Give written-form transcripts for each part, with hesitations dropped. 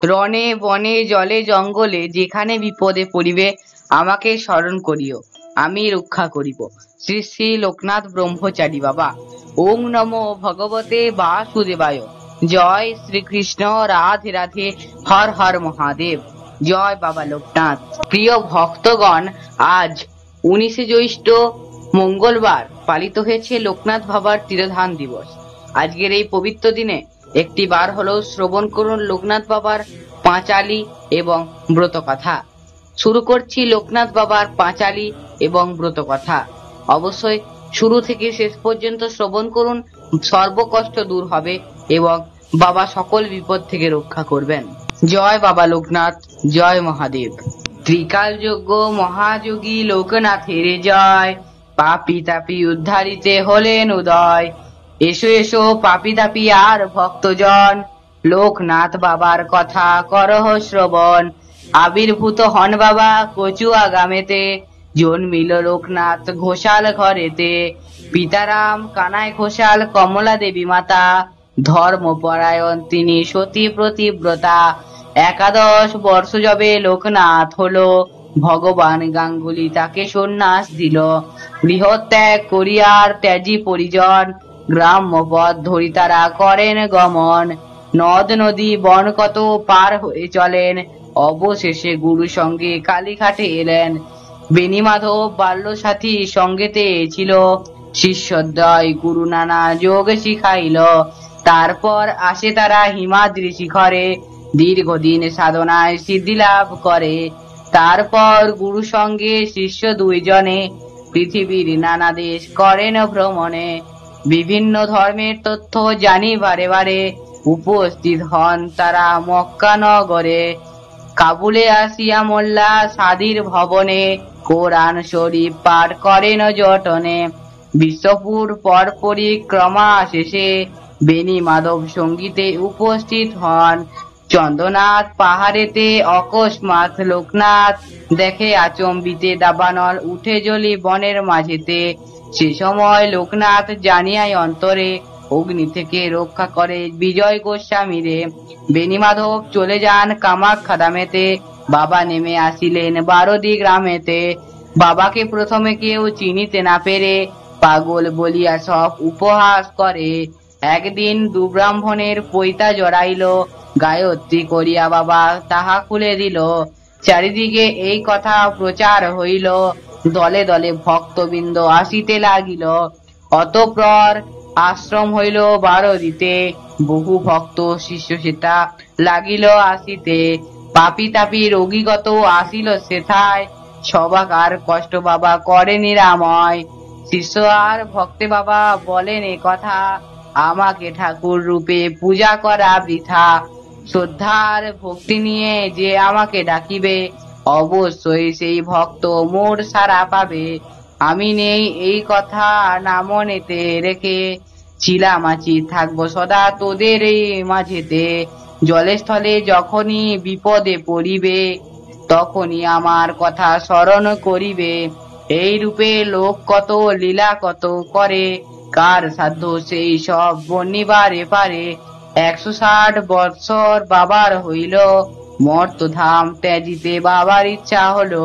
রণে বনে জলে জঙ্গলে যেখানে বিপদে পড়িবে আমাকে স্মরণ করিও, আমি রক্ষা করিব। শ্রী শ্রী লোকনাথ ব্রহ্মচারী বাবা। ওং নমো ভগবতে বাসুদেবায়। জয় শ্রীকৃষ্ণ, রাধে রাধে, হর হর মহাদেব। জয় বাবা লোকনাথ। প্রিয় ভক্তগণ, আজ 19শে জ্যৈষ্ঠ মঙ্গলবার পালিত হয়েছে লোকনাথ বাবার তিরোধান দিবস। আজকের এই পবিত্র দিনে একটি বার হলেও শ্রবণ করুন লোকনাথ বাবার পাঁচালী এবং ব্রত কথা। শুরু করছি লোকনাথ বাবার পাঁচালী এবং ব্রত কথা। অবশ্যই শুরু থেকে শেষ পর্যন্ত শ্রবণ করুন, সর্বকষ্ট দূর হবে এবং বাবা সকল বিপদ থেকে রক্ষা করবেন। জয় বাবা লোকনাথ, জয় মহাদেব। ত্রিকালযোগ্য মহাযোগী লোকনাথের জয়, পাপী তাপী উদ্ধারিতে হলেন উদয়। এসো এসো পাপী তাপী আর ভক্তজন, লোকনাথ বাবার কথা করহ শ্রবণ। আবির্ভূত হন বাবা কচুয়া গ্রামেতে, জন্মিল লোকনাথ ঘোষাল ঘরেতে। পিতারাম কানাই ঘোষাল কমলা দেবী মাতা, ধর্মপরায়ণ তিনি সতী প্রতিব্রতা। 11 বর্ষ যবে লোকনাথ হলো, ভগবান গাঙ্গুলি তাকে সন্ন্যাস দিল। গৃহত্যাগ করিয়ার ত্যাজি পরিজন, গ্রাম্য পথ ধরি তারা করেন গমন। নদ নদী বন কত পার হয়ে চলেন, অবশেষে গুরু সঙ্গে কালীঘাটে এলেন। বেণীমাধব বাল্য সাথী সঙ্গেতে ছিল, শিষ্যদ্বয় গুরু নানা যোগ শিখাইল। তারপর আসে তারা হিমাদ্রি শিখরে, দীর্ঘদিন সাধনায় সিদ্ধি লাভ করে। তারপর গুরু সঙ্গে শিষ্য 2 জনে, পৃথিবীর নানা দেশ করেন ভ্রমণে। বিভিন্ন ধর্মের তথ্য জানি বারে বারে, উপস্থিত হন তারা মক্কা নগরে। কাবুলে আসিয়া মোল্লা সাদির ভবনে, কোরআন শরীফ পাঠ করেন জটনে। বিশ্বপুর পর পরিক্রমা শেষে, বেণীমাধব সঙ্গীতে উপস্থিত হন। চন্দ্রনাথ পাহাড়েতে অকস্মাৎ লোকনাথ, দেখে আচম্বিতে দাবানল উঠে জ্বলি বনের মাঝেতে। সে সময় লোকনাথ জানিয়াই অন্তরে, অগ্নি থেকে রক্ষা করে বিজয় গোস্বামীরে। বেণীমাধব চলে যান কামাখ্যা ধামেতে, বাবা নেমে আসিলেন বারদি গ্রামেতে। বাবাকে প্রথমে কেউ চিনিতে না পেরে, পাগল বলিয়া সব উপহাস করে। একদিন 2 ব্রাহ্মণের পৈতা জড়াইল, গায়ত্রী করিয়া বাবা তাহা খুলে দিল। চারিদিকে এই কথা প্রচার হইল, দলে দলে ভক্তবৃন্দ আসিতে লাগিল। অতঃপর আশ্রম হইল বারদিতে, বহু ভক্ত শিষ্য সেটা লাগিল আসিতে। পাপী তাপী রোগীগত আসিল সেথায়, সবাকার কষ্ট বাবা করে নিরাময়। শিষ্য আর ভক্তে বাবা বলেন এ কথা, আমাকে ঠাকুর রূপে পূজা করা বৃথা। শ্রদ্ধার ভক্তি নিয়ে যে আমাকে ডাকিবে, অবশ্যই সেই ভক্ত মোর সারা পাবে। আমি নেই এই কথা না মনেতে রেখে, চিলামাচি থাকবো সদা তোদের এই মাঝেতে। জলে স্থলে যখনই বিপদে পড়িবে, তখনই আমার কথা স্মরণ করিবে। এই রূপে লোক কত লীলা কত করে, কার সাধ্য সেই সব বর্ণিবারে পারে। 160 বৎসর বাবার হইল, মর্তধাম ত্যাজিতে বাবার ইচ্ছা হলো।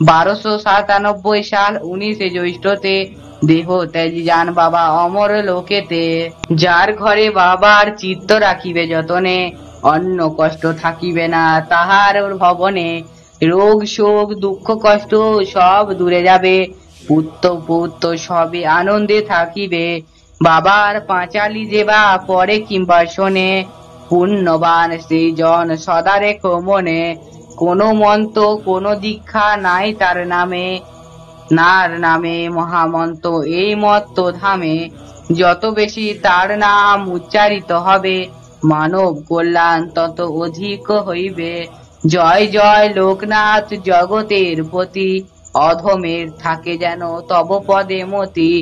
1297 সাল 19শে জ্যৈষ্ঠতে, দেহ ত্যাজি যান বাবা অমর লোকেতে। যার ঘরে বাবার চিত্ত রাখিবে যতনে, অন্য কষ্ট থাকিবে না তাহার ভবনে। রোগ শোক দুঃখ কষ্ট সব দূরে যাবে, পুত্র পৌত্র সবে আনন্দে থাকিবে। বাবার পাঁচালী যেবা পরে কিংবা শোনে, পুণ্যবান সেই জন সদা রেখো মনে। কোনো মন্ত্র কোনো দীক্ষা নাই তার নামে, নার নামে মহামন্ত্র এই মত্ত ধামে। যত বেশি তার নাম উচ্চারিত হবে, মানব কল্যাণ তত অধিক হইবে। জয় জয় লোকনাথ জগতের পতি, অধমের থাকে যেন তব পদে মতি।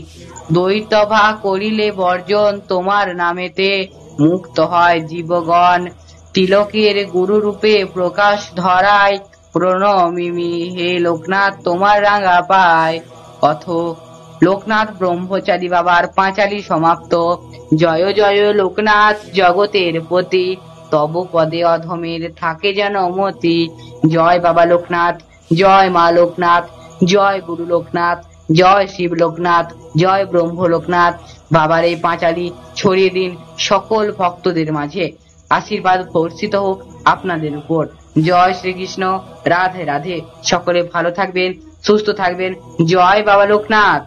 দ্বৈতভা করিলে বর্জন তোমার নামেতে, মুক্ত হয় জীবগণ তিলকের গুরু রূপে প্রকাশ ধরায়। প্রণমিমি হে লোকনাথ তোমার রাঙা পায়। অথ লোকনাথ ব্রহ্মচারী বাবার পাঁচালী সমাপ্ত। জয় জয় লোকনাথ জগতের পতি, তব পদে অধমের থাকে যেন মতি। জয় বাবা লোকনাথ, জয় মা লোকনাথ, জয় গুরু লোকনাথ, জয় শিব লোকনাথ, জয় ব্রহ্ম লোকনাথ। বাবার এই পাঁচালি ছড়িয়ে দিন সকল ভক্তদের মাঝে। আশীর্বাদ বর্ষিত হোক আপনাদের উপর। জয় শ্রীকৃষ্ণ, রাধে রাধে। সকলে ভালো থাকবেন, সুস্থ থাকবেন। জয় বাবা লোকনাথ।